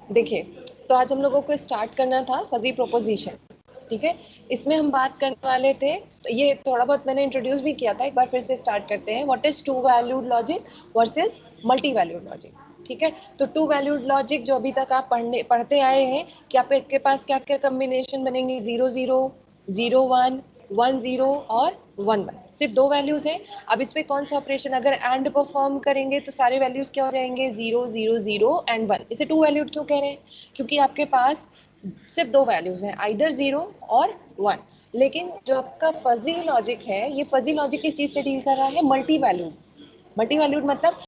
देखिए, तो आज हम लोगों को स्टार्ट करना था फजी प्रोपोजिशन, ठीक है। इसमें हम बात करने वाले थे, तो ये थोड़ा बहुत मैंने इंट्रोड्यूस भी किया था, एक बार फिर से स्टार्ट करते हैं। What is two valued logic versus multi valued logic, ठीक है। तो टू वैल्यूड लॉजिक जो अभी तक आप पढ़ते आए हैं कि आपके पास क्या क्या कम्बिनेशन बनेंगे, 0 0, 0 1, 1 0 और 1 1, सिर्फ दो वैल्यूज है। अब इस पे कौन सा ऑपरेशन, अगर एंड परफॉर्म करेंगे तो सारे वैल्यूज क्या हो जाएंगे, 0 0 0 एंड 1। इसे टू वैल्यूड क्यों कह रहे हैं, क्योंकि आपके पास सिर्फ दो वैल्यूज हैं, आइदर 0 और 1। लेकिन जो आपका फजी लॉजिक है, ये फजी लॉजिक किस चीज से डील कर रहा है, मल्टी वैल्यूड। मल्टी वैल्यूड मतलब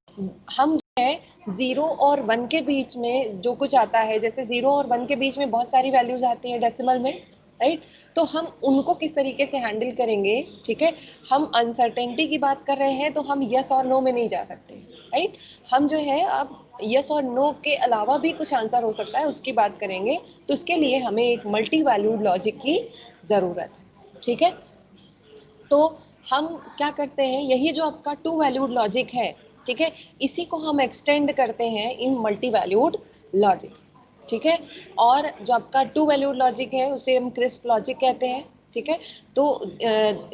हम जो है 0 और 1 के बीच में जो कुछ आता है, जैसे 0 और 1 के बीच में बहुत सारी वैल्यूज आती हैं डेसिमल में, राइट। तो हम उनको किस तरीके से हैंडल करेंगे, ठीक है। हम अनसर्टेनिटी की बात कर रहे हैं तो हम यस और नो में नहीं जा सकते, राइट। हम जो है अब यस और नो के अलावा भी कुछ आंसर हो सकता है, उसकी बात करेंगे। तो उसके लिए हमें एक मल्टी वैल्यूड लॉजिक की ज़रूरत है, ठीक है। तो हम क्या करते हैं, यही जो आपका टू वैल्यूड लॉजिक है, ठीक है, इसी को हम एक्सटेंड करते हैं इन मल्टी वैल्यूड लॉजिक, ठीक है। और जो आपका टू वैल्यूड लॉजिक है उसे हम क्रिस्प लॉजिक कहते हैं, ठीक है। तो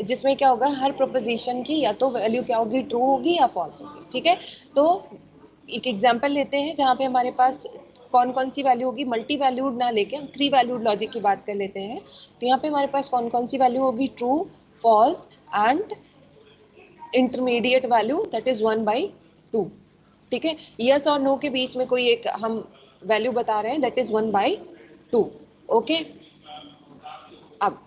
जिसमें क्या होगा, हर प्रोपोजिशन की या तो वैल्यू क्या होगी, ट्रू होगी या फॉल्स होगी, ठीक है। तो एक एग्जांपल लेते हैं जहाँ पे हमारे पास कौन कौन सी वैल्यू होगी, मल्टी वैल्यूड ना लेके हम थ्री वैल्यूड लॉजिक की बात कर लेते हैं। तो यहाँ पे हमारे पास कौन कौन सी वैल्यू होगी, true, false and intermediate value that is 1/2, ठीक है। यस और नो के बीच में कोई एक हम वैल्यू बता रहे हैं दैट इज 1/2, ओके। अब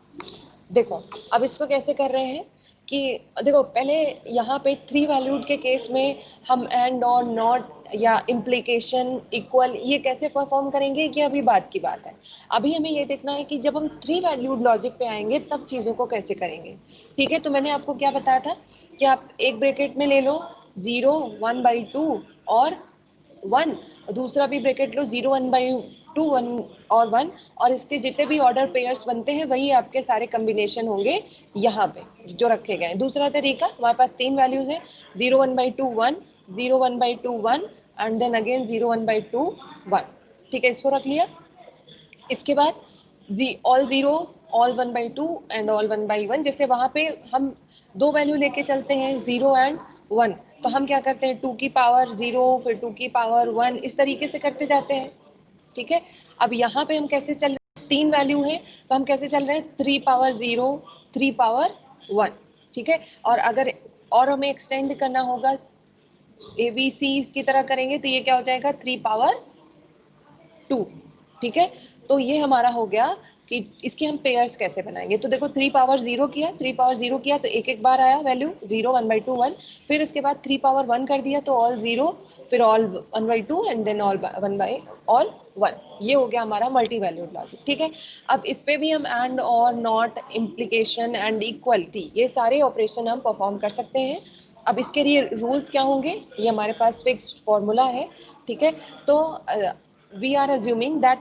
देखो, अब इसको कैसे कर रहे हैं कि देखो, पहले यहाँ पे थ्री वैल्यूड के केस में हम एंड और नॉट या इम्प्लीकेशन, इक्वल, ये कैसे परफॉर्म करेंगे, ये अभी बात की बात है। अभी हमें ये देखना है कि जब हम थ्री वैल्यूड लॉजिक पे आएंगे तब चीज़ों को कैसे करेंगे, ठीक है। तो मैंने आपको क्या बताया था कि आप एक ब्रैकेट में ले लो 0 1/2 और 1, दूसरा भी ब्रैकेट लो 0 1/2 1 और 1, और इसके जितने भी ऑर्डर पेयर्स बनते हैं वही आपके सारे कम्बिनेशन होंगे यहाँ पे जो रखे गए हैं। दूसरा तरीका, हमारे पास तीन वैल्यूज हैं, 0 1/2 1, 0 1/2 1 एंड देन अगेन 0 1/2 1, ठीक है, इसको रख लिया। इसके बाद ऑल 0, ऑल 1/2 एंड ऑल 1/1, जैसे वहाँ पे हम दो वैल्यू लेके चलते हैं 0 एंड 1, तो हम क्या करते हैं 2 की पावर 0 फिर 2 की पावर 1, इस तरीके से करते जाते हैं, ठीक है। अब यहाँ पे हम कैसे चल रहे हैं, तीन वैल्यू है तो हम कैसे चल रहे हैं, 3 पावर 0, 3 पावर 1, ठीक है। और अगर और हमें एक्सटेंड करना होगा, ए बी सी की तरह करेंगे तो ये क्या हो जाएगा, 3 पावर 2, ठीक है। तो ये हमारा हो गया कि इसके हम पेयर्स कैसे बनाएंगे। तो देखो 3 पावर 0 किया, 3 पावर 0 किया तो एक एक बार आया वैल्यू 0 1/2 1, फिर उसके बाद 3 पावर 1 कर दिया तो ऑल 0, फिर ऑल 1/2 एंड देन ऑल 1, ये हो गया हमारा मल्टी वैल्यूड लॉजिक, ठीक है। अब इस पे भी हम एंड और नॉट, इम्प्लीकेशन एंड इक्वलिटी, ये सारे ऑपरेशन हम परफॉर्म कर सकते हैं। अब इसके लिए रूल्स क्या होंगे, ये हमारे पास फिक्स्ड फॉर्मूला है, ठीक है। तो वी आर अज्यूमिंग दैट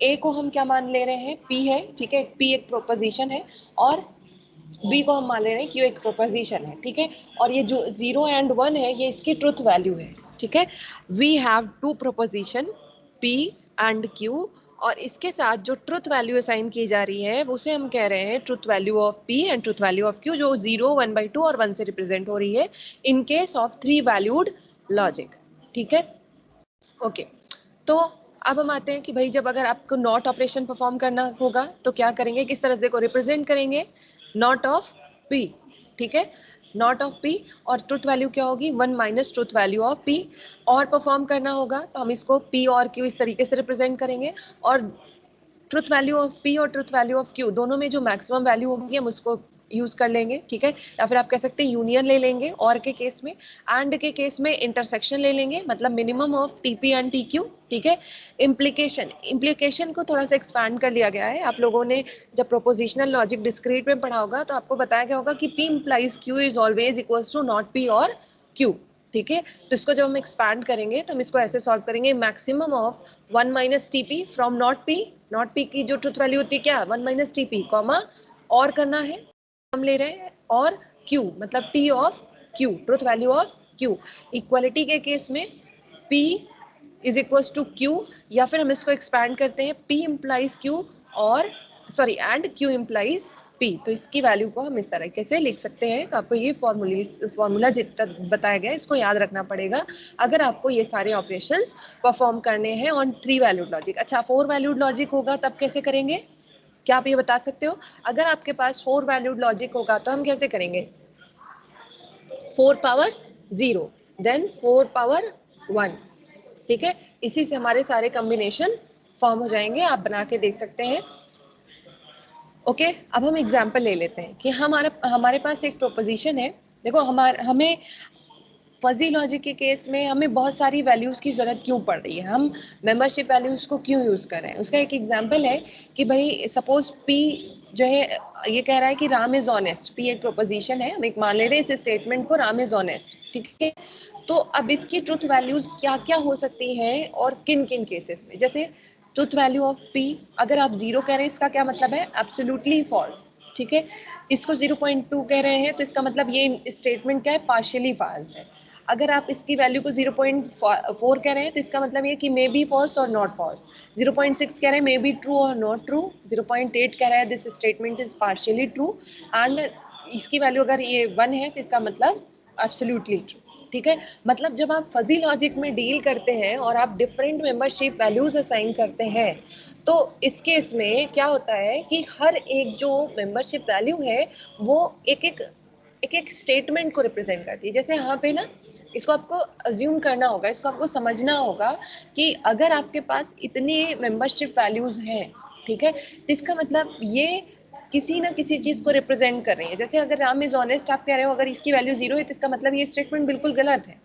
ए को हम क्या मान ले रहे हैं, पी है, ठीक है, पी एक प्रोपोजिशन है, और बी को हम मान ले रहे हैं क्यू एक प्रोपोजिशन है, ठीक है। और ये जो 0 एंड 1 है ये इसकी ट्रुथ वैल्यू है, ठीक है। We have two proposition P and Q, और इसके साथ जो ट्रुथ वैल्यू असाइन की जा रही है उसे हम कह रहे हैं truth value of P and truth value of Q, जो 0 1/2 और 1 से रिप्रेजेंट हो रही है in case of three valued logic, ठीक है, ओके। तो अब हम आते हैं कि भाई जब अगर आपको नॉट ऑपरेशन परफॉर्म करना होगा तो क्या करेंगे, किस तरह से को रिप्रेजेंट करेंगे, नॉट ऑफ पी, ठीक है, नॉट ऑफ पी, और ट्रुथ वैल्यू क्या होगी, 1 minus truth value of P. और परफॉर्म करना होगा तो हम इसको पी और क्यू इस तरीके से रिप्रेजेंट करेंगे, और ट्रुथ वैल्यू ऑफ पी और ट्रुथ वैल्यू ऑफ क्यू दोनों में जो मैक्सिमम वैल्यू होगी हम उसको यूज कर लेंगे, ठीक है। या फिर आप कह सकते हैं यूनियन ले लेंगे और के केस में, एंड के केस में इंटरसेक्शन ले लेंगे, मतलब minimum of TP and T Q, ठीक है। इम्प्लीकेशन को थोड़ा सा एक्सपैंड कर लिया गया है, आप लोगों ने जब प्रोपोजिशनल लॉजिक डिस्क्रीट में पढ़ा होगा तो आपको बताया गया होगा कि P implies Q is always equals to not P और क्यू, ठीक है। तो इसको जब हम एक्सपैंड करेंगे तो हम इसको ऐसे सॉल्व करेंगे, maximum of 1 minus T P from not P, not P की जो ट्रुथ वैल्यू होती है क्या, 1 माइनस टी पी, कॉमा और करना है, हम ले रहे हैं और क्यू मतलब T of Q, truth value of Q. Equality के केस में P is equal to Q, या फिर हम इसको एक्सपैंड करते हैं P इम्प्लाइज क्यू और sorry and Q implies P। तो इसकी वैल्यू को हम इस तरीके से लिख सकते हैं। तो आपको ये फॉर्मूला जितना बताया गया है इसको याद रखना पड़ेगा अगर आपको ये सारे ऑपरेशंस परफॉर्म करने हैं ऑन 3 वैल्यूड लॉजिक। अच्छा 4 वैल्यूड लॉजिक होगा तब कैसे करेंगे, क्या आप ये बता सकते हो? अगर आपके पास 4 वैल्यूड लॉजिक होगा तो हम कैसे करेंगे? 4 पावर 0 देन 4 पावर 1, ठीक है। इसी से हमारे सारे कॉम्बिनेशन फॉर्म हो जाएंगे, आप बना के देख सकते हैं। ओके अब हम एग्जाम्पल ले लेते हैं कि हमारे पास एक प्रोपोजिशन है। देखो हमें फजी लॉजिक के केस में हमें बहुत सारी वैल्यूज की जरूरत क्यों पड़ रही है, हम मेंबरशिप वैल्यूज को क्यों यूज कर रहे हैं। उसका एक एग्जांपल है कि भाई सपोज P जो है ये कह रहा है कि राम इज ऑनेस्ट। P एक प्रोपोजिशन है, हम एक मान ले रहे हैं इस स्टेटमेंट को, राम इज ऑनेस्ट, ठीक है। तो अब इसकी ट्रुथ वैल्यूज क्या क्या हो सकती हैं और किन किन केसेस में। जैसे ट्रुथ वैल्यू ऑफ P अगर आप 0 कह रहे हैं इसका क्या मतलब है, एब्सोल्युटली फॉल्स, ठीक है। इसको 0.2 कह रहे हैं तो इसका मतलब ये स्टेटमेंट क्या है, पार्शियली फॉल्स है। अगर आप इसकी वैल्यू को 0.4 कह रहे हैं तो इसका मतलब ये कि मे बी फॉल्स और नॉट फॉल्स। 0.6 कह रहे हैं मे बी ट्रू और नॉट ट्रू। 0.8 कह रहा है this statement is partially true and इसकी वैल्यू अगर ये 1 है तो इसका मतलब एब्सोल्युटली ट्रू, ठीक है। मतलब जब आप फजी लॉजिक में डील करते हैं और आप डिफरेंट मेंबरशिप वैल्यूज असाइन करते हैं तो इस केस में क्या होता है कि हर एक जो मेंबरशिप वैल्यू है वो एक स्टेटमेंट को रिप्रेजेंट करती है। जैसे यहाँ पे ना इसको आपको अज्यूम करना होगा, इसको आपको समझना होगा कि अगर आपके पास इतनी मेंबरशिप वैल्यूज हैं, ठीक है, तो इसका मतलब ये किसी ना किसी चीज को रिप्रेजेंट कर रही है। जैसे अगर राम इज ऑनेस्ट आप कह रहे हो, अगर इसकी वैल्यू 0 है तो इसका मतलब ये स्टेटमेंट बिल्कुल गलत है,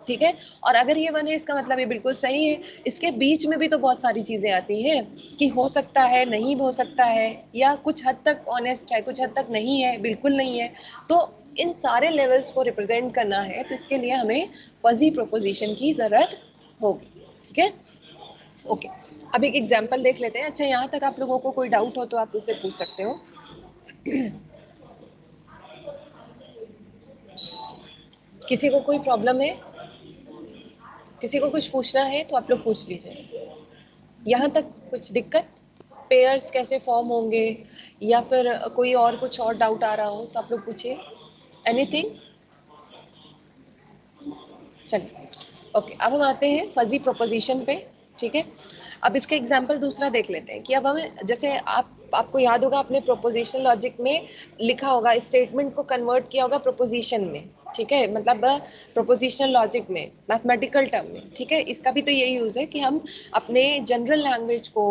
ठीक है। और अगर ये 1 है इसका मतलब ये बिल्कुल सही है। इसके बीच में भी तो बहुत सारी चीजें आती हैं कि हो सकता है, नहीं हो सकता है, या कुछ हद तक ऑनेस्ट है, कुछ हद तक नहीं है, बिल्कुल नहीं है। तो इन सारे लेवल्स को रिप्रेजेंट करना है तो इसके लिए हमें फजी प्रोपोजिशन की जरूरत होगी, ठीक है। ओके अब एक एग्जांपल देख लेते हैं। अच्छा यहाँ तक आप लोगों को कोई डाउट हो तो आप मुझसे पूछ सकते हो। किसी को कोई प्रॉब्लम है, किसी को कुछ पूछना है तो आप लोग पूछ लीजिए। यहाँ तक कुछ दिक्कत, पेयर्स कैसे फॉर्म होंगे या फिर कोई और कुछ और डाउट आ रहा हो तो आप लोग पूछिए। एनीथिंग? चलिए ओके अब हम आते हैं फजी प्रोपोजिशन पे, ठीक है। अब इसका एग्जांपल दूसरा देख लेते हैं कि अब हमें जैसे आपको याद होगा आपने प्रोपोजिशन लॉजिक में लिखा होगा, स्टेटमेंट को कन्वर्ट किया होगा प्रोपोजिशन में, ठीक है, मतलब प्रोपोजिशनल लॉजिक में, मैथमेटिकल टर्म में, ठीक है। इसका भी तो यही यूज है कि हम अपने जनरल लैंग्वेज को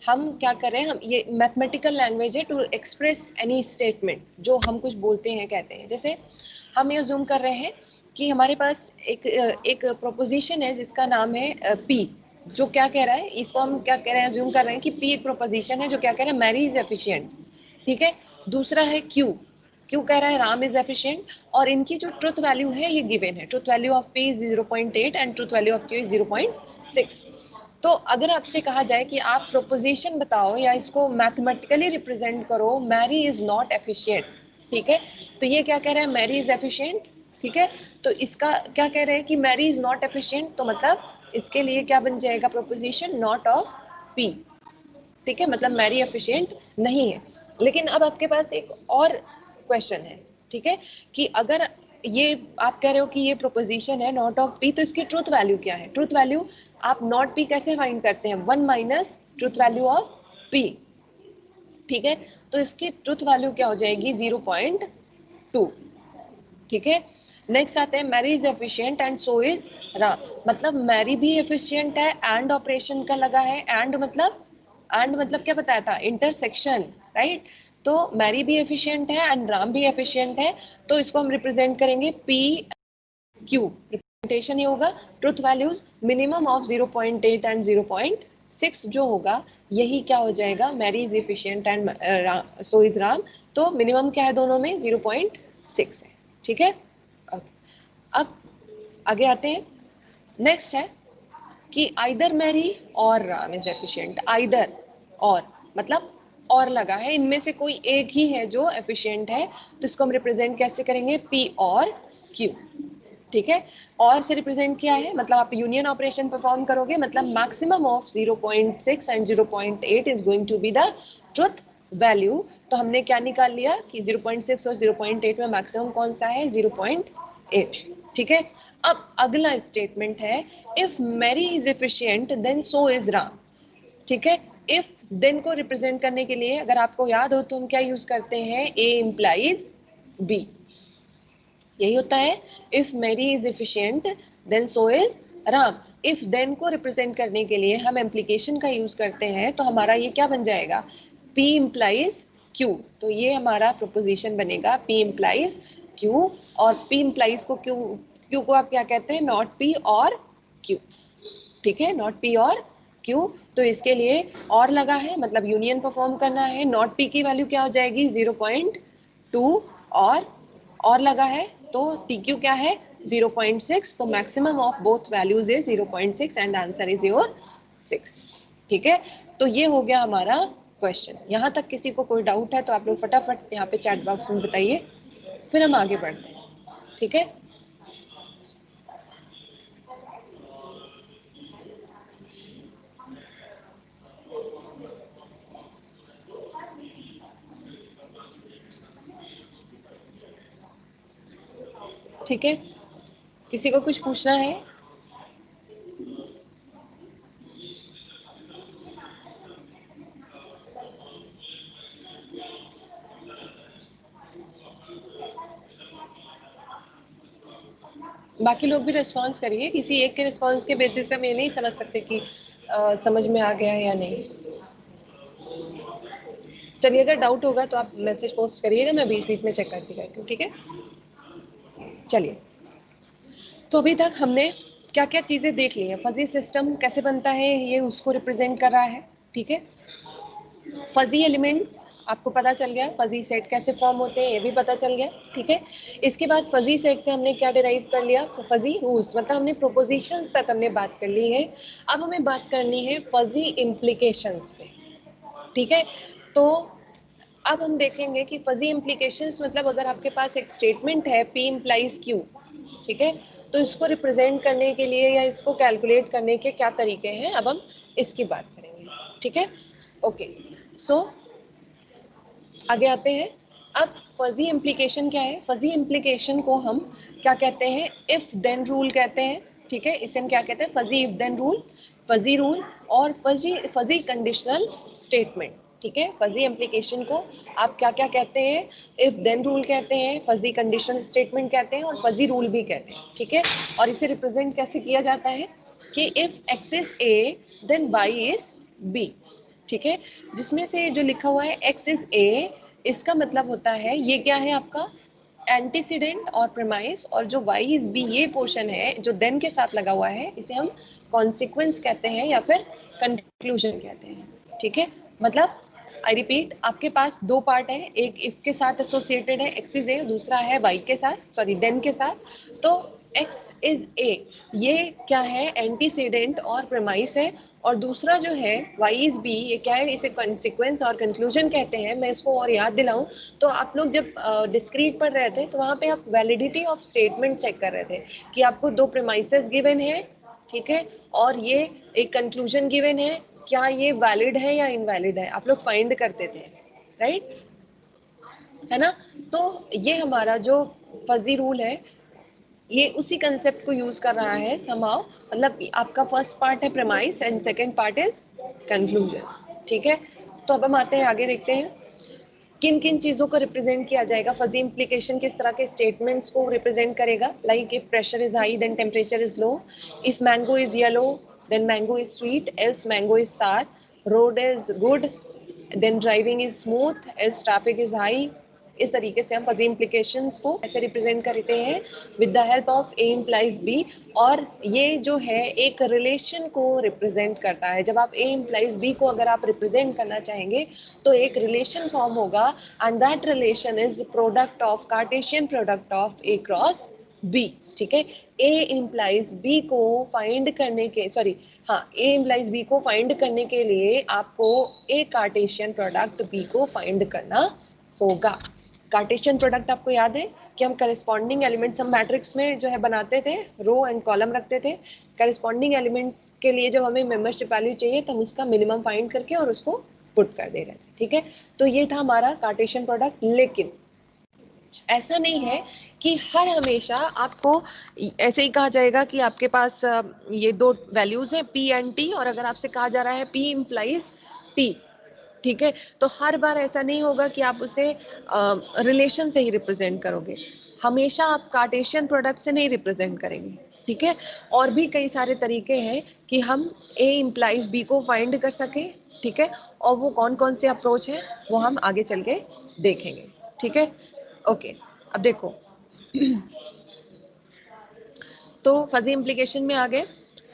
हम क्या करें, हम ये मैथमेटिकल लैंग्वेज है टू एक्सप्रेस एनी स्टेटमेंट जो हम कुछ बोलते हैं कहते हैं। जैसे हम ये जूम कर रहे हैं कि हमारे पास एक प्रोपोजिशन है जिसका नाम है P, जो क्या कह रहा है, इसको हम क्या कह रहे हैं, अज्यूम कर रहे हैं कि P एक प्रोपोजिशन है जो क्या कह रहा है, मैरी इज एफिशिएंट, ठीक है। दूसरा है Q कह रहा है राम इज एफिशिएंट, और इनकी जो ट्रुथ वैल्यू है ये गिवन है, truth value of P is 0.8 and truth value of Q is 0.6। तो अगर आपसे कहा जाए कि आप प्रोपोजिशन बताओ या इसको मैथमेटिकली रिप्रेजेंट करो, मैरी इज नॉट एफिशिएंट, ठीक है। तो ये क्या कह रहा है, मैरी इज एफिशिएंट, ठीक है। तो इसका क्या कह रहे हैं कि मैरी इज नॉट एफिशिएंट, तो मतलब इसके लिए क्या बन जाएगा प्रोपोजिशन, नॉट ऑफ P, ठीक है, मतलब मैरी एफिशिएंट नहीं है। लेकिन अब आपके पास एक और क्वेश्चन है, ठीक है, कि अगर ये आप कह रहे हो कि ये प्रोपोजिशन है नॉट ऑफ P, तो इसकी ट्रुथ वैल्यू क्या है। ट्रुथ वैल्यू आप नॉट P कैसे फाइंड करते हैं, 1 minus truth value of P, ठीक है। तो इसकी ट्रुथ वैल्यू क्या हो जाएगी, 0.2, ठीक है। नेक्स्ट आते हैं Mary is efficient and so is Ram, मतलब मैरी भी एफिशिएंट है एंड ऑपरेशन का लगा है, एंड मतलब क्या बताया था, इंटरसेक्शन, राइट। तो मैरी भी एफिशिएंट है एंड राम भी एफिशिएंट है, तो इसको हम रिप्रेजेंट करेंगे P Q, रिप्रेजेंटेशन ये होगा truth values minimum of 0.8 and 0.6 जो होगा यही क्या हो जाएगा, Mary is efficient and so is Ram. तो मिनिमम क्या है दोनों में, 0.6 है, ठीक है। अब आगे आते हैं। नेक्स्ट है कि आइदर मैरी और राम इज एफिशिएंट, आइदर और मतलब और लगा है, इनमें से कोई एक ही है जो एफिशिएंट है, तो इसको हम रिप्रेजेंट कैसे करेंगे, P और Q, ठीक है। और से रिप्रेजेंट किया है, मतलब आप यूनियन ऑपरेशन परफॉर्म करोगे, मतलब maximum of 0.6 and 0.8 is going to be the truth value. तो हमने क्या निकाल लिया कि 0.6 और 0.8 में मैक्सिमम कौन सा है, 0.8। ठीक है। अब अगला स्टेटमेंट है, if Mary is efficient then so is Ram. ठीक है। इफ देन को रिप्रेजेंट करने के लिए अगर आपको याद हो तो हम क्या यूज करते हैं, ए इम्प्लाइज बी, यही होता है। If Mary is efficient then so is Ram. If then को रिप्रेजेंट करने के लिए हम एम्प्लीकेशन का यूज करते हैं तो हमारा ये क्या बन जाएगा, P इम्प्लाइज Q। तो ये हमारा प्रोपोजिशन बनेगा P इम्प्लाइज Q। और P इम्प्लाइज को Q को आप क्या कहते हैं, नॉट P और Q। ठीक है, नॉट P और Q। तो इसके लिए और लगा है, मतलब यूनियन परफॉर्म करना है। नॉट P की वैल्यू क्या हो जाएगी, 0.2 और लगा है तो TQ क्या है, 0.6। तो maximum of both values is 0.6 and answer is your 6। ठीक है। तो ये हो गया हमारा क्वेश्चन। यहाँ तक किसी को कोई डाउट है तो आप लोग फटाफट यहाँ पे चैट बॉक्स में बताइए, फिर हम आगे बढ़ते हैं। ठीक है। ठीक है, किसी को कुछ पूछना है? बाकी लोग भी रिस्पॉन्स करिए, किसी एक के रिस्पॉन्स के बेसिस पे हम ये नहीं समझ सकते कि समझ में आ गया है या नहीं। चलिए, अगर डाउट होगा तो आप मैसेज पोस्ट करिएगा, मैं बीच बीच में चेक करती रहती हूँ। ठीक है, चलिए। तो अभी तक हमने क्या क्या चीजें देख ली हैं, फजी सिस्टम कैसे बनता है ये उसको रिप्रेजेंट कर रहा है। ठीक है, फजी एलिमेंट्स आपको पता चल गया, फजी सेट कैसे फॉर्म होते हैं ये भी पता चल गया। ठीक है, इसके बाद फजी सेट से हमने क्या डिराइव कर लिया, फजी रूल्स, मतलब हमने प्रोपोजिशंस तक हमने बात कर ली है। अब हमें बात करनी है फजी इम्प्लीकेशंस पे। ठीक है, तो अब हम देखेंगे कि फजी इम्प्लीकेशंस मतलब अगर आपके पास एक स्टेटमेंट है P इम्प्लाइज Q, ठीक है, तो इसको रिप्रेजेंट करने के लिए या इसको कैलकुलेट करने के क्या तरीके हैं, अब हम इसकी बात करेंगे। ठीक है, ओके। सो आगे आते हैं। अब फजी इम्प्लीकेशन क्या है, फजी इम्प्लीकेशन को हम क्या कहते हैं, इफ देन रूल कहते हैं। ठीक है, इसे हम क्या कहते हैं, fuzzy if then rule, fuzzy rule और फजी कंडीशनल स्टेटमेंट। ठीक है, फजी इम्प्लीकेशन को आप क्या क्या कहते हैं, इफ देन रूल कहते हैं, फजी कंडीशनल स्टेटमेंट कहते हैं और फजी रूल भी कहते हैं। ठीक है, और इसे रिप्रेजेंट कैसे किया जाता है कि if X is A then Y is B. ठीक है, जिसमें से जो लिखा हुआ है एक्स इज ए, इसका मतलब होता है ये क्या है आपका एंटीसीडेंट और प्रेमाइस, और जो y इज बी ये पोर्शन है जो देन के साथ लगा हुआ है इसे हम कॉन्सिक्वेंस कहते हैं या फिर कंक्लूजन कहते हैं। ठीक है, मतलब आई रिपीट, आपके पास दो पार्ट है, एक इफ के साथ एसोसिएटेड है एक्स इज ए, दूसरा है y के साथ, सॉरी देन के साथ। तो एक्स इज ए ये क्या है, एंटीसीडेंट और प्रेमाइस है, और दूसरा जो है y इज बी ये क्या है, इसे कॉन्सिक्वेंस और कंक्लूजन कहते हैं। मैं इसको और याद दिलाऊं तो आप लोग जब डिस्क्रीट पढ़ रहे थे तो वहां पे आप वैलिडिटी ऑफ स्टेटमेंट चेक कर रहे थे कि आपको दो प्रेमाइसेस गिवन है, ठीक है, और ये एक कंक्लूजन गिवन है, क्या ये वैलिड है या इनवैलिड है, आप लोग फाइंड करते थे, राइट, है ना। तो ये हमारा जो फजी रूल है ये उसी कंसेप्ट को यूज कर रहा है समाव, मतलब आपका फर्स्ट पार्ट है premise and second part is conclusion. ठीक है, तो अब हम आते हैं आगे, देखते हैं किन किन चीजों को रिप्रेजेंट किया जाएगा। फजी इम्प्लीकेशन किस तरह के स्टेटमेंट्स को रिप्रेजेंट करेगा, like if pressure is high then temperature is low, if mango is yellow then mango is sweet, else mango is sour, road is good then driving is smooth, else traffic is high. इस तरीके से हम fuzzy implications को ऐसे represent करते हैं with the help of A implies B. और ये जो है एक रिलेशन को रिप्रेजेंट करता है, जब आप ए इम्प्लाइज बी को अगर आप रिप्रेजेंट करना चाहेंगे तो एक रिलेशन फॉर्म होगा and that relation is product of Cartesian product of A cross B. ठीक है, ए इम्प्लाइज बी को फाइंड करने के, सॉरी हाँ, ए इम्प्लाइज बी को फाइंड करने के लिए आपको ए कार्टेशियन प्रोडक्ट बी को फाइंड करना होगा। कार्टेशियन प्रोडक्ट आपको याद है कि हम करस्पॉन्डिंग एलिमेंट्स हम मैट्रिक्स में जो है बनाते थे, रो एंड कॉलम रखते थे। करस्पॉन्डिंग एलिमेंट्स के लिए जब हमें मेंबरशिप वैल्यू चाहिए तो हम उसका मिनिमम फाइंड करके और उसको पुट कर दे रहे थे, ठीक है। तो ये था हमारा कार्टेशियन प्रोडक्ट। लेकिन ऐसा नहीं है कि हर हमेशा आपको ऐसे ही कहा जाएगा कि आपके पास ये दो वैल्यूज हैं P एंड T, और अगर आपसे कहा जा रहा है P इम्प्लाइज T, ठीक है, तो हर बार ऐसा नहीं होगा कि आप उसे रिलेशन से ही रिप्रेजेंट करोगे। हमेशा आप कार्टेशियन प्रोडक्ट से नहीं रिप्रेजेंट करेंगे, ठीक है। और भी कई सारे तरीके हैं कि हम A इम्प्लाइज B को फाइंड कर सके, ठीक है, और वो कौन कौन से अप्रोच है वो हम आगे चल के देखेंगे, ठीक है। ओके, अब देखो तो फजी इम्प्लीकेशन में आ गए।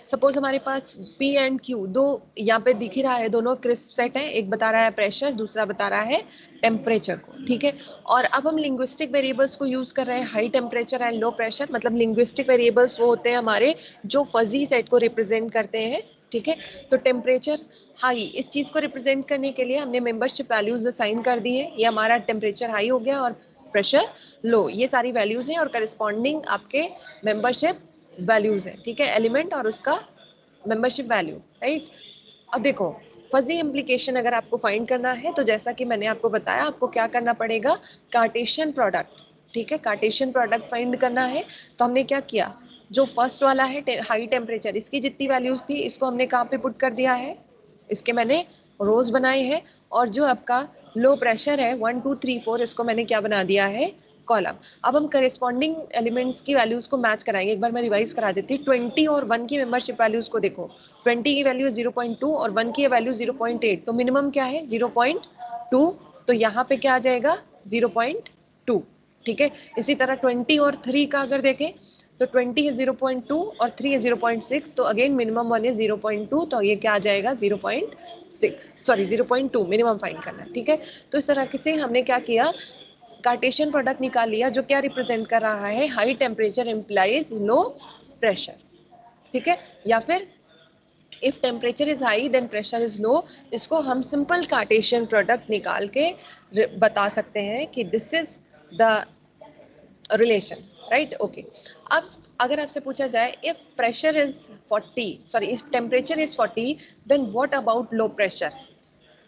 सपोज हमारे पास P एंड Q दो यहाँ पे दिख ही रहा है, दोनों क्रिस्प सेट है, एक बता रहा है प्रेशर, दूसरा बता रहा है टेम्परेचर को, ठीक है। और अब हम लिंग्विस्टिक वेरिएबल्स को यूज कर रहे हैं, high temperature and low pressure. मतलब लिंग्विस्टिक वेरिएबल्स वो होते हैं हमारे जो फजी सेट को रिप्रेजेंट करते हैं, ठीक है। तो टेम्परेचर हाई, इस चीज को रिप्रेजेंट करने के लिए हमने मेंबरशिप वैल्यूज असाइन कर दी है। ये हमारा टेम्परेचर हाई हो गया और प्रेशर लो, ये सारी वैल्यूज हैं और करस्पॉन्डिंग आपके मेंबरशिप वैल्यूज है, ठीक है, एलिमेंट और उसका मेंबरशिप वैल्यू, राइट। अब देखो फजी इम्प्लीकेशन अगर आपको फाइंड करना है तो जैसा कि मैंने आपको बताया, आपको क्या करना पड़ेगा, कार्टेशियन प्रोडक्ट, ठीक है, कार्टेशियन प्रोडक्ट फाइंड करना है। तो हमने क्या किया, जो फर्स्ट वाला है हाई टेम्परेचर, इसकी जितनी वैल्यूज थी इसको हमने कहाँ पे पुट कर दिया है, इसके मैंने रोज बनाए हैं। और जो आपका लो प्रेशर है 1 2 3 4, इसको मैंने क्या बना दिया है, कॉलम। अब हम करेस्पॉन्डिंग एलिमेंट्स की वैल्यूज को मैच कराएंगे। एक बार मैं रिवाइज करा देती हूँ। 20 और 1 की मेंबरशिप वैल्यूज को देखो, 20 की वैल्यू 0.2 और 1 की वैल्यू 0.8, तो मिनिमम क्या है 0.2, तो यहाँ पे क्या आ जाएगा 0.2, ठीक है। इसी तरह 20 और 3 का अगर देखें तो 20 है 0.2 और 3 है 0.6, तो अगेन मिनिमम 1 है 0.2, तो ये क्या आ जाएगा 0.6, सॉरी 0.2 मिनिमम फाइंड करना है, ठीक है। तो इस तरह से हमने क्या किया, कार्टेशियन प्रोडक्ट निकाल लिया जो क्या रिप्रेजेंट कर रहा है, high temperature implies low pressure, ठीक है। या फिर if temperature is high then pressure is low, इसको हम सिंपल कार्टेशियन प्रोडक्ट निकाल के बता सकते हैं कि this is the relation, right. Okay, अब अगर आपसे पूछा जाए if pressure is 40, sorry if temperature is 40 then what about low pressure,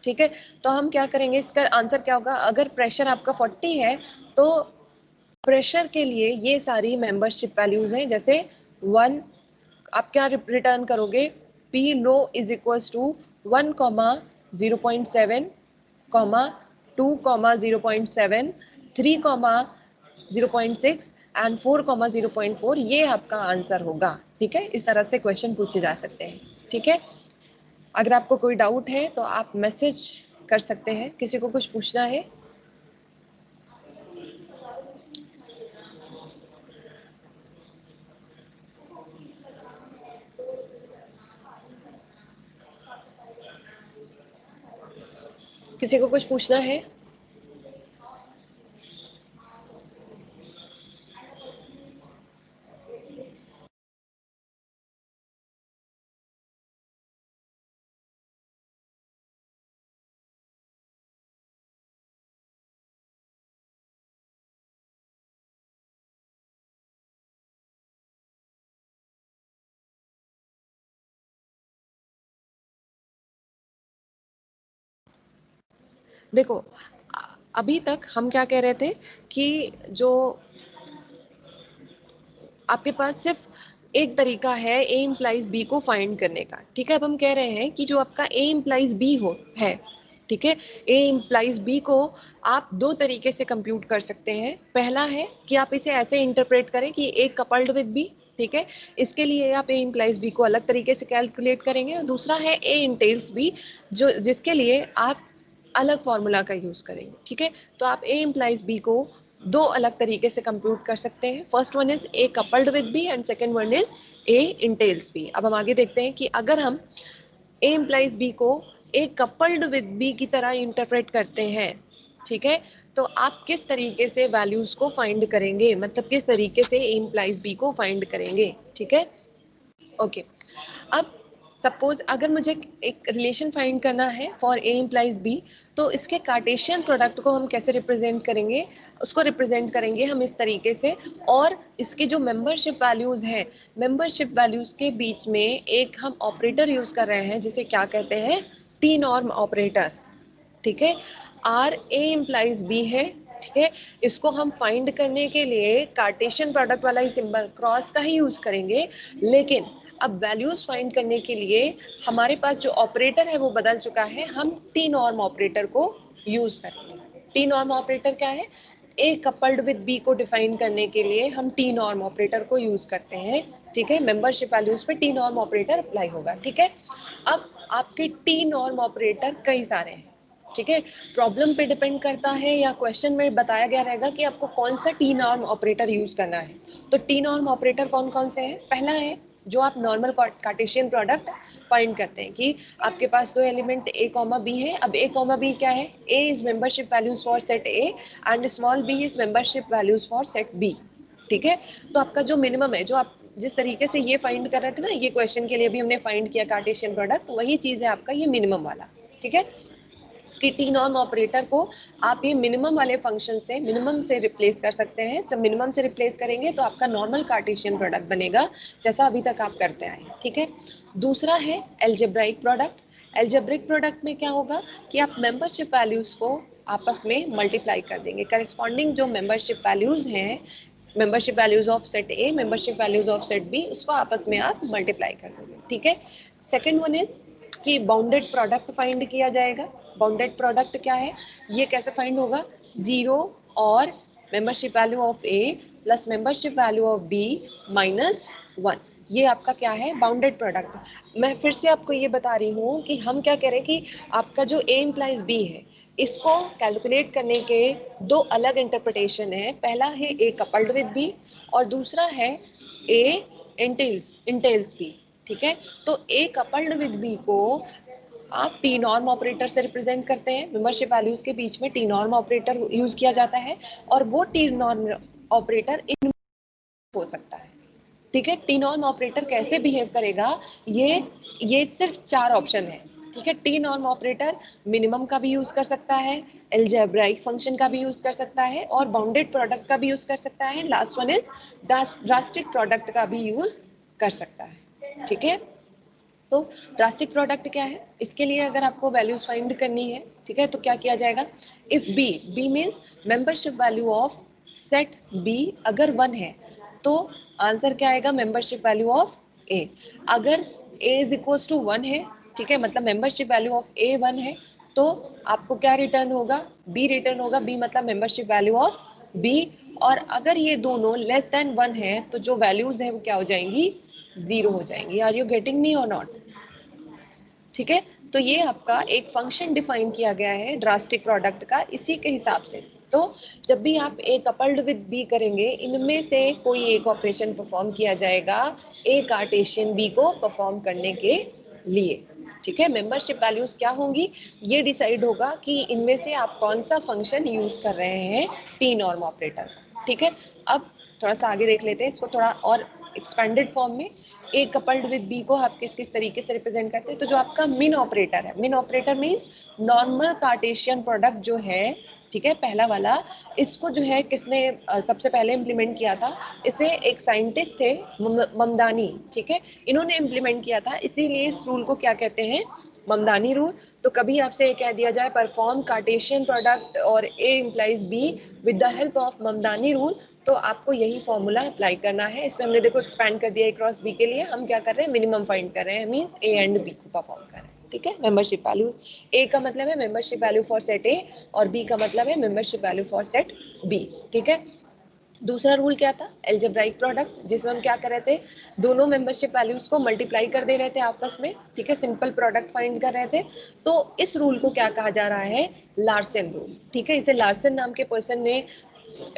ठीक है। तो हम क्या करेंगे, इसका आंसर क्या होगा, अगर प्रेशर आपका 40 है तो प्रेशर के लिए ये सारी मेंबरशिप वैल्यूज हैं। जैसे 1 आप क्या रिटर्न करोगे, P low is equals to 1 0.7 2 0.7 3 0.6 and 4 0.4, ये आपका आंसर होगा, ठीक है। इस तरह से क्वेश्चन पूछे जा सकते हैं, ठीक है। अगर आपको कोई डाउट है तो आप मैसेज कर सकते हैं, किसी को कुछ पूछना है। किसी को कुछ पूछना है। देखो अभी तक हम क्या कह रहे थे कि जो आपके पास सिर्फ एक तरीका है ए इम्प्लाइज बी को फाइंड करने का, ठीक है। अब हम कह रहे हैं कि जो आपका ए इम्प्लाइज बी हो है, ठीक है, ए इम्प्लाइज बी को आप दो तरीके से कंप्यूट कर सकते हैं। पहला है कि आप इसे ऐसे इंटरप्रेट करें कि ए कपल्ड विद बी, ठीक है, इसके लिए आप ए इम्प्लाइज बी को अलग तरीके से कैलकुलेट करेंगे। और दूसरा है ए इंटेल्स बी, जो जिसके लिए आप अलग फॉर्मूला का यूज करेंगे, ठीक है। तो आप ए इम्प्लाइज बी को दो अलग तरीके से कंप्यूट कर सकते हैं। First one is A coupled with B and second one is A entails B. अब हम आगे देखते हैं कि अगर हम ए इम्प्लाइज बी को ए कपल्ड विद बी की तरह इंटरप्रेट करते हैं, ठीक है, तो आप किस तरीके से वैल्यूज को फाइंड करेंगे, मतलब किस तरीके से ए इम्प्लाइज बी को फाइंड करेंगे, ठीक है। ओके, अब सपोज अगर मुझे एक रिलेशन फाइंड करना है फॉर ए इम्प्लाइज बी, तो इसके कार्टेशियन प्रोडक्ट को हम कैसे रिप्रेजेंट करेंगे, उसको रिप्रेजेंट करेंगे हम इस तरीके से। और इसके जो मेंबरशिप वैल्यूज हैं, मेंबरशिप वैल्यूज के बीच में एक हम ऑपरेटर यूज कर रहे हैं जिसे क्या कहते हैं, टी नॉर्म ऑपरेटर। ठीक है, आर ए इम्प्लाइज बी है। ठीक है, इसको हम फाइंड करने के लिए कार्टेशियन प्रोडक्ट वाला ही सिंबल क्रॉस का ही यूज करेंगे, लेकिन अब वैल्यूज फाइंड करने के लिए हमारे पास जो ऑपरेटर है वो बदल चुका है, हम टी नॉर्म ऑपरेटर को यूज करेंगे। टी नॉर्म ऑपरेटर क्या है, ए कपल्ड विद बी को डिफाइन करने के लिए हम टी नॉर्म ऑपरेटर को यूज करते हैं। ठीक है, मेंबरशिप वैल्यूज पे टी नॉर्म ऑपरेटर अप्लाई होगा। ठीक है, अब आपके टी नॉर्म ऑपरेटर कई सारे हैं। ठीक है, प्रॉब्लम पे डिपेंड करता है या क्वेश्चन में बताया गया रहेगा कि आपको कौन सा टी नॉर्म ऑपरेटर यूज करना है। तो टी नॉर्म ऑपरेटर कौन कौन से हैं, पहला है जो आप नॉर्मल कार्टेशियन प्रोडक्ट फाइंड करते हैं कि आपके पास दो एलिमेंट ए कॉमा बी है। अब ए कॉमा बी क्या है, A is membership values for set A and small B is membership values for set B. ठीक है, तो आपका जो मिनिमम है, जो आप जिस तरीके से ये फाइंड कर रहे थे ना, ये क्वेश्चन के लिए भी हमने फाइंड किया कार्टेशियन प्रोडक्ट, वही चीज है आपका ये मिनिमम वाला। ठीक है, कि टी नॉर्म ऑपरेटर को आप ये मिनिमम वाले फंक्शन से, मिनिमम से रिप्लेस कर सकते हैं। जब मिनिमम से रिप्लेस करेंगे तो आपका नॉर्मल कार्टेशियन प्रोडक्ट बनेगा जैसा अभी तक आप करते आए। ठीक है, दूसरा है एल्जेब्राइक प्रोडक्ट। एल्जेब्रिक प्रोडक्ट में क्या होगा कि आप मेंबरशिप वैल्यूज को आपस में मल्टीप्लाई कर देंगे, करस्पॉन्डिंग जो मेंबरशिप वैल्यूज हैं, membership values of set A, membership values of set B, उसको आपस में आप मल्टीप्लाई कर दोगे। ठीक है, सेकेंड वन इज कि बाउंडेड प्रोडक्ट फाइंड किया जाएगा। बाउंडेड प्रोडक्ट क्या है, ये कैसे फाइंड होगा, जीरो और membership value of A plus membership value of B minus one, ये आपका क्या है, बाउंडेड प्रोडक्ट। मैं फिर से आपको ये बता रही हूँ कि हम क्या करें कि आपका जो ए इम्प्लाइज बी है, इसको कैलकुलेट करने के दो अलग इंटरप्रिटेशन है। पहला है ए कपल्ड विद बी और दूसरा है ए इंटेल्स बी। ठीक है, तो ए कपल्ड विद बी को आप टी नॉर्म ऑपरेटर से रिप्रेजेंट करते हैं, मेंबरशिप वैल्यूज के बीच में टी नॉर्म ऑपरेटर यूज किया जाता है और वो टी नॉर्म ऑपरेटर इन हो सकता है। ठीक है, टी नॉर्म ऑपरेटर कैसे बिहेव करेगा, ये सिर्फ चार ऑप्शन है। ठीक है, टी नॉर्म ऑपरेटर मिनिमम का भी यूज कर सकता है, एल्जेब्राइक फंक्शन का भी यूज कर सकता है और बाउंडेड प्रोडक्ट का भी यूज कर सकता है। Last one is drastic product का भी यूज कर सकता है। ठीक है, तो ड्रास्टिक प्रोडक्ट क्या है, इसके लिए अगर आपको वैल्यूज फाइंड करनी है, ठीक है, तो क्या किया जाएगा, if B means membership value of set B अगर वन है तो आंसर क्या आएगा, मेंबरशिप वैल्यू ऑफ ए। अगर ए इज इक्वल टू वन है, ठीक है, मतलब membership value of A one है, तो आपको क्या रिटर्न होगा, बी रिटर्न होगा। बी मतलब मेंबरशिप वैल्यू ऑफ बी। और अगर ये दोनों लेस देन वन है तो जो वैल्यूज है वो क्या हो जाएंगी, जीरो हो जाएंगी। आर यू गेटिंग मी और नॉट। ठीक है, तो ये आपका एक फंक्शन डिफाइन किया गया है ड्रास्टिक प्रोडक्ट का, इसी के हिसाब से। तो जब भी आप ए कपल्ड विद बी करेंगे, इनमें से कोई एक ऑपरेशन परफॉर्म किया जाएगा ए कार्टेशियन बी को परफॉर्म करने के लिए। ठीक है, मेंबरशिप वैल्यूज क्या होंगी ये डिसाइड होगा कि इनमें से आप कौन सा फंक्शन यूज कर रहे हैं टी नॉर्म ऑपरेटर। ठीक है, अब थोड़ा सा आगे देख लेते हैं इसको थोड़ा और एक्सपेंडेड फॉर्म में। ए कपल्ड विद बी को आप किस किस तरीके से रिप्रेजेंट करते हैं, तो जो आपका मिन ऑपरेटर है, मिन operator means normal Cartesian product जो है, ठीक है, पहला वाला, इसको जो है किसने सबसे पहले इम्प्लीमेंट किया था, इसे एक साइंटिस्ट थे ममदानी। ठीक है, इन्होंने इम्प्लीमेंट किया था, इसीलिए इस रूल को क्या कहते हैं, ममदानी रूल। तो कभी आपसे कह दिया जाए परफॉर्म कार्टेशियन प्रोडक्ट और A implies B with the help of Mamdani rule, तो आपको यही फॉर्मूला अप्लाई करना है। इसमें हमने देखो एक्सपैंड कर दिया ए क्रॉस बी के लिए, हम क्या कर रहे हैं, मिनिमम फाइंड कर रहे हैं, मींस ए एंड बी को परफॉर्म कर रहे हैं। ठीक है, मेंबरशिप वैल्यू, ए का मतलब है membership value for set A और बी का मतलब है membership value for set B. ठीक है, दूसरा रूल क्या था, एल्जेब्राइक प्रोडक्ट, जिसमें हम क्या कर रहे थे, दोनों मेंबरशिप वैल्यूज को मल्टीप्लाई कर दे रहे थे आपस में। ठीक है, सिंपल प्रोडक्ट फाइंड कर रहे थे। तो इस रूल को क्या कहा जा रहा है, लार्सन रूल। ठीक है, इसे लार्सन नाम के पर्सन ने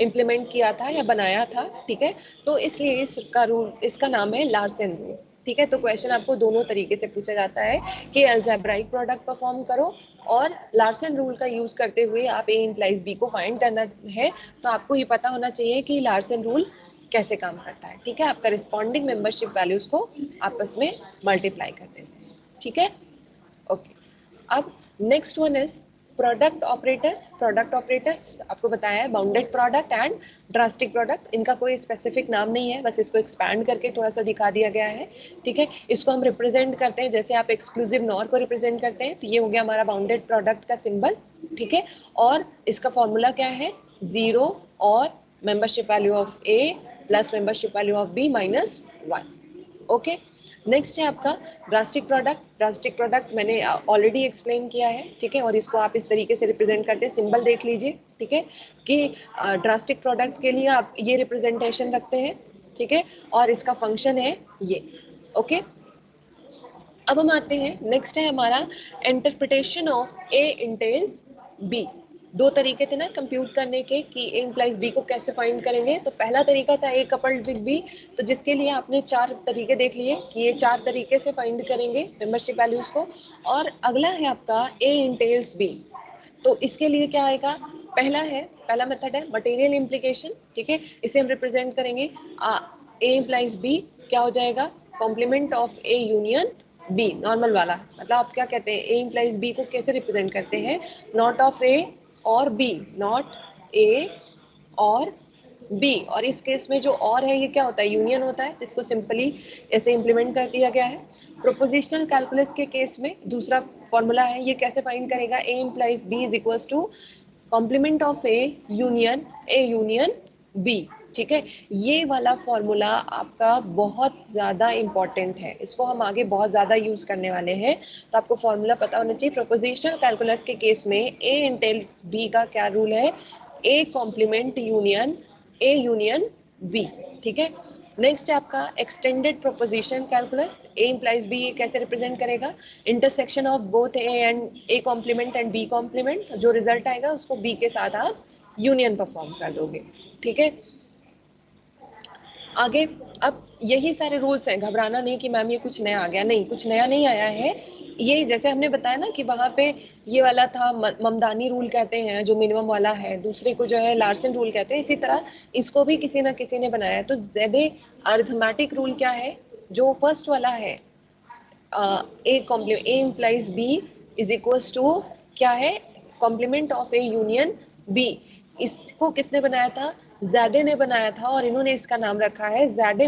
इम्प्लीमेंट किया था या बनाया था। ठीक है, तो इसलिए इसका रूल, इसका नाम है लार्सन रूल। ठीक है, तो क्वेश्चन आपको दोनों तरीके से पूछा जाता है कि अलजेब्राइक प्रोडक्ट परफॉर्म करो और लार्सन रूल का यूज करते हुए आप ए इम्प्लाइज बी को फाइंड करना है। तो आपको ये पता होना चाहिए कि लार्सन रूल कैसे काम करता है। ठीक है, आप करस्पॉन्डिंग मेंबरशिप वैल्यूज को आपस में मल्टीप्लाई कर देते हैं। ठीक है, ओके। अब next one is product operators. Product operators आपको बताया है bounded product and drastic product, इनका कोई स्पेसिफिक नाम नहीं है, बस इसको एक्सपैंड करके थोड़ा सा दिखा दिया गया है। ठीक है, इसको हम रिप्रेजेंट करते हैं जैसे आप एक्सक्लूसिव नॉर को रिप्रेजेंट करते हैं, तो ये हो गया हमारा बाउंडेड प्रोडक्ट का सिंबल। ठीक है, और इसका फॉर्मूला क्या है, 0 और membership value of A plus membership value of B minus 1। Okay, next है आपका ड्रास्टिक प्रोडक्ट। ड्रास्टिक प्रोडक्ट मैंने ऑलरेडी एक्सप्लेन किया है। ठीक है, और इसको आप इस तरीके से रिप्रेजेंट करते हैं, सिंबल देख लीजिए। ठीक है, कि ड्रास्टिक प्रोडक्ट के लिए आप ये रिप्रेजेंटेशन रखते हैं। ठीक है, और इसका फंक्शन है ये। ओके, अब हम आते हैं, नेक्स्ट है हमारा interpretation of A entails B. दो तरीके थे ना कंप्यूट करने के कि ए इम्प्लाइज बी को कैसे फाइंड करेंगे। तो पहला तरीका था ए कपल्ड विद बी, तो जिसके लिए आपने 4 तरीके देख लिए कि ये 4 तरीके से फाइंड करेंगे मेंबरशिप वैल्यूज को। और अगला है आपका ए इंटेल्स बी, तो इसके लिए क्या आएगा, पहला मेथड है मटेरियल इम्प्लीकेशन। ठीक है, इसे हम रिप्रेजेंट करेंगे ए इम्प्लाइज बी, क्या हो जाएगा, complement of A union B, normal वाला। मतलब आप क्या कहते हैं, ए इम्प्लाइज बी को कैसे रिप्रेजेंट करते हैं, नॉट ऑफ ए और बी, नॉट ए और बी। और इस केस में जो और है ये क्या होता है, यूनियन होता है, इसको सिंपली ऐसे इम्प्लीमेंट कर दिया गया है। प्रोपोजिशनल कैलकुलस के केस में दूसरा फॉर्मूला है, ये कैसे फाइंड करेगा, A implies B is equal to complement of A union B. ठीक है, ये वाला फॉर्मूला आपका बहुत ज़्यादा इंपॉर्टेंट है, इसको हम आगे बहुत ज़्यादा यूज़ करने वाले हैं, तो आपको फॉर्मूला पता होना चाहिए। प्रोपोजिशनल कैलकुलस के केस में ए इंटेल्स बी का क्या रूल है, A complement A union B. ठीक है, नेक्स्ट है आपका extended proposition calculus. A implies B कैसे रिप्रेजेंट करेगा, intersection of both A complement and B complement, जो रिजल्ट आएगा उसको बी के साथ आप यूनियन परफॉर्म कर दोगे। ठीक है, आगे अब यही सारे रूल्स हैं, घबराना नहीं कि मैम ये कुछ नया आ गया, नहीं, कुछ नया नहीं आया है। ये जैसे हमने बताया ना कि वहां पे ये वाला था ममदानी रूल कहते हैं जो मिनिमम वाला है, दूसरे को जो है लार्सन रूल कहते हैं, इसी तरह इसको भी किसी ना किसी ने बनाया है। तो ज़ेडे अरिथमेटिक रूल क्या है, जो फर्स्ट वाला है, A implies B is equals to क्या है, complement of A union B. इसको किसने बनाया था, ज़ेडे ने बनाया था, और इन्होंने इसका नाम रखा है ज़ेडे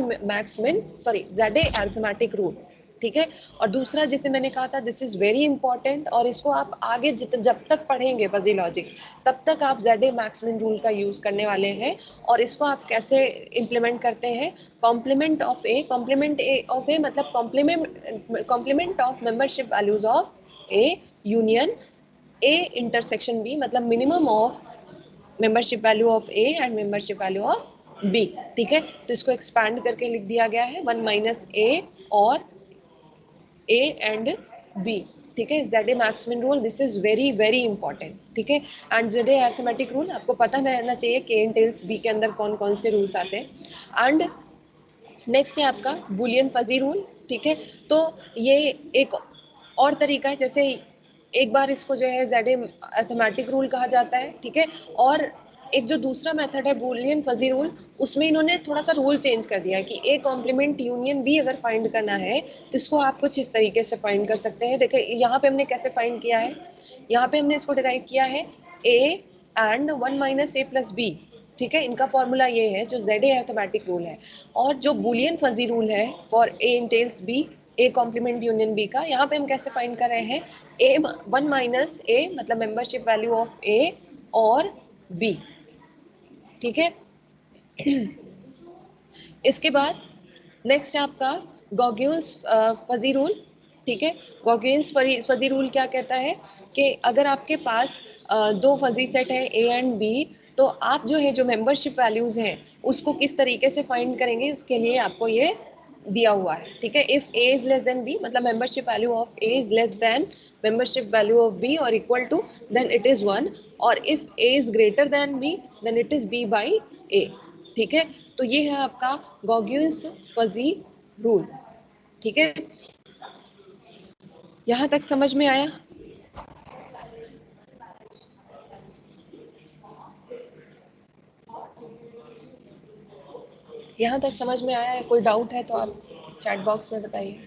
ज़ेडे अरिथमेटिक रूल। ठीक है, और दूसरा जिसे मैंने कहा था, दिस इज वेरी इंपॉर्टेंट, और इसको आप आगे जब तक पढ़ेंगे फजी लॉजिक तब तक आप ज़ेडे मैक्समिन रूल का यूज करने वाले हैं। और इसको आप कैसे इम्प्लीमेंट करते हैं, कॉम्प्लीमेंट ऑफ ए मतलब complement of membership values of A union A intersection B, मतलब minimum of membership value of A and membership value of B. ठीक है, तो इसको एक्सपैंड करके लिख दिया गया है 1 माइनस ए और ए एंड बी। ठीक है, Zadeh max min rule, this is very very important. ठीक है, एंड जेड अरिथमेटिक रूल आपको पता रहना चाहिए के इंटेल्स बी के अंदर कौन कौन से रूल्स आते हैं। एंड नेक्स्ट है आपका बुलियन फजी रूल। ठीक है, तो ये एक और तरीका है, जैसे एक बार इसको जो है जेड अरिथमेटिक रूल कहा जाता है। ठीक है, और एक जो दूसरा मेथड है बुलियन फजी रूल, उसमें इन्होंने थोड़ा सा रूल चेंज कर दिया है कि ए कॉम्प्लीमेंट यूनियन बी अगर फाइंड करना है तो इसको आप कुछ इस तरीके से फाइंड कर सकते हैं। देखिए यहाँ पे हमने कैसे फाइंड किया है, यहाँ पे हमने इसको डिराइव किया है A and 1 minus A plus B. ठीक है, इनका फॉर्मूला ये है जो जेड अरिथमेटिक रूल है। और जो बुलियन फजी रूल है for A entails B A complement union B का, यहाँ पे हम कैसे फाइंड कर रहे हैं, ए 1 माइनस ए मतलब मेंबरशिप वैल्यू ऑफ ए और बी। ठीक है, इसके बाद नेक्स्ट है आपका गॉगियंस फजी रूल। ठीक है, गॉगियंस फजी रूल क्या कहता है कि अगर आपके पास दो फजी सेट है ए एंड बी, तो आप जो है जो मेंबरशिप वैल्यूज हैं उसको किस तरीके से फाइंड करेंगे, उसके लिए आपको ये दिया हुआ है। ठीक है, if A is less than B मतलब membership value of A is less than membership value of B और equal to, then it is 1, और if A is greater than B then it is B by A. ठीक है, तो ये है आपका गॉगियंस fuzzy rule. ठीक है, यहां तक समझ में आया, यहाँ तक समझ में आया है, कोई डाउट है तो आप चैट बॉक्स में बताइए।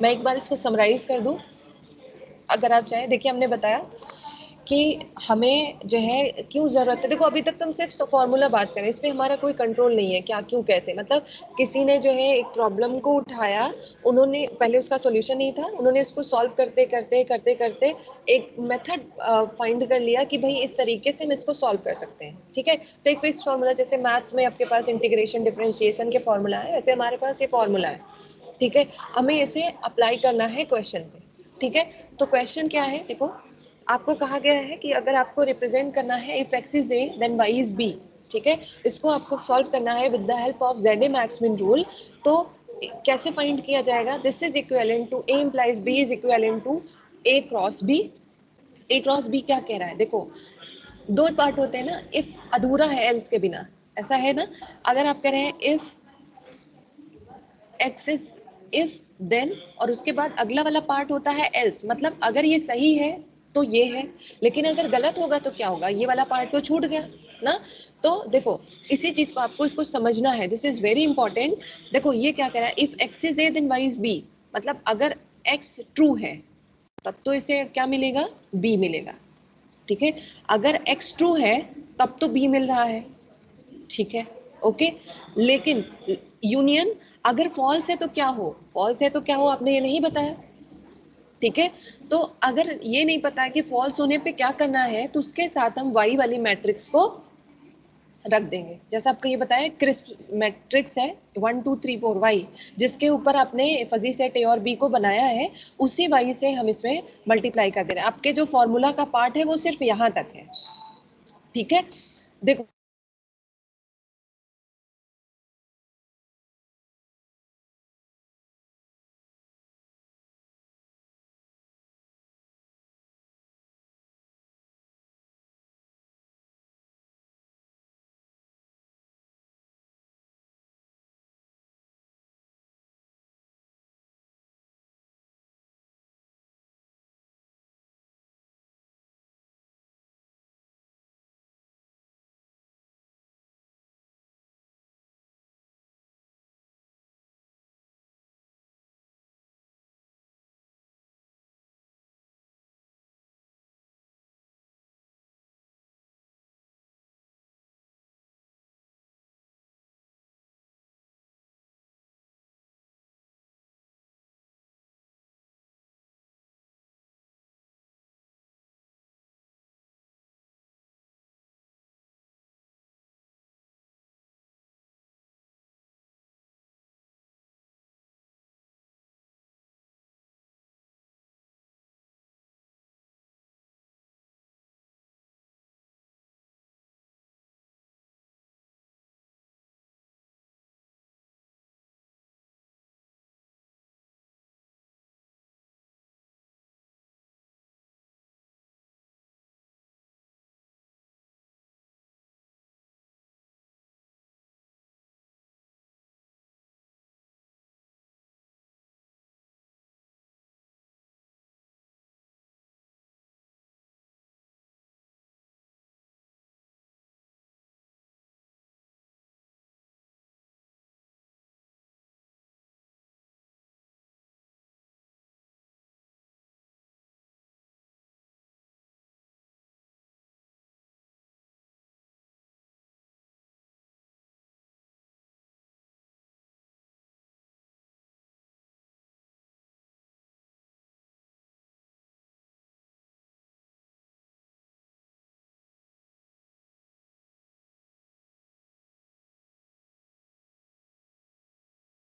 मैं एक बार इसको समराइज कर दूं अगर आप चाहें। देखिए हमने बताया कि हमें जो है क्यों जरूरत है। देखो अभी तक तो हम सिर्फ फॉर्मूला बात करें, इसमें हमारा कोई कंट्रोल नहीं है क्या क्यों कैसे। मतलब किसी ने जो है एक प्रॉब्लम को उठाया, उन्होंने पहले उसका सॉल्यूशन नहीं था, उन्होंने उसको सॉल्व करते करते करते करते एक मेथड फाइंड कर लिया कि भाई इस तरीके से हम इसको सॉल्व कर सकते हैं। ठीक है, तो एक फिक्स फॉर्मूला, जैसे मैथ्स में आपके पास इंटीग्रेशन डिफरेंशिएशन के फॉर्मूला है, वैसे हमारे पास ये फॉर्मूला है। ठीक है, हमें इसे अप्लाई करना है क्वेश्चन पे। ठीक है, तो क्वेश्चन क्या है, देखो आपको कहा गया है कि अगर आपको रिप्रेजेंट करना है if X is A then Y is B. ठीक है, इसको आपको सॉल्व करना है with the help of Zadeh maxmin rule. तो कैसे फाइंड किया जाएगा, this is equivalent to A implies B is equivalent to A cross B. A cross B क्या कह रहा है, देखो दो पार्ट होते हैं ना, इफ अधूरा है एल्स के बिना, ऐसा है ना। अगर आप कह रहे हैं if X is if then, और उसके बाद अगला वाला पार्ट होता है एल्स, मतलब अगर ये सही है तो ये है, लेकिन अगर गलत होगा तो क्या होगा, ये वाला पार्ट तो छूट गया ना। तो देखो इसी चीज को आपको इसको समझना है, दिस इज वेरी इंपॉर्टेंट। देखो ये क्या कह रहा है, if X is A then Y is B, मतलब अगर एक्स ट्रू है तब तो इसे क्या मिलेगा, बी मिलेगा। ठीक है, अगर एक्स ट्रू है तब तो बी मिल रहा है। ठीक है, ओके। लेकिन यूनियन अगर फॉल्स है तो क्या हो, फॉल्स है तो क्या हो आपने ये नहीं बताया। ठीक है, तो अगर ये नहीं पता है कि फॉल्स होने पे क्या करना है, तो उसके साथ हम वाई वाली मैट्रिक्स को रख देंगे। जैसा आपको ये बताया क्रिस्प मैट्रिक्स है 1 2 3 4 वाई, जिसके ऊपर आपने फजी सेट ए और बी को बनाया है, उसी वाई से हम इसमें मल्टीप्लाई कर दे रहे हैं। आपके जो फॉर्मूला का पार्ट है वो सिर्फ यहाँ तक है। ठीक है, देखो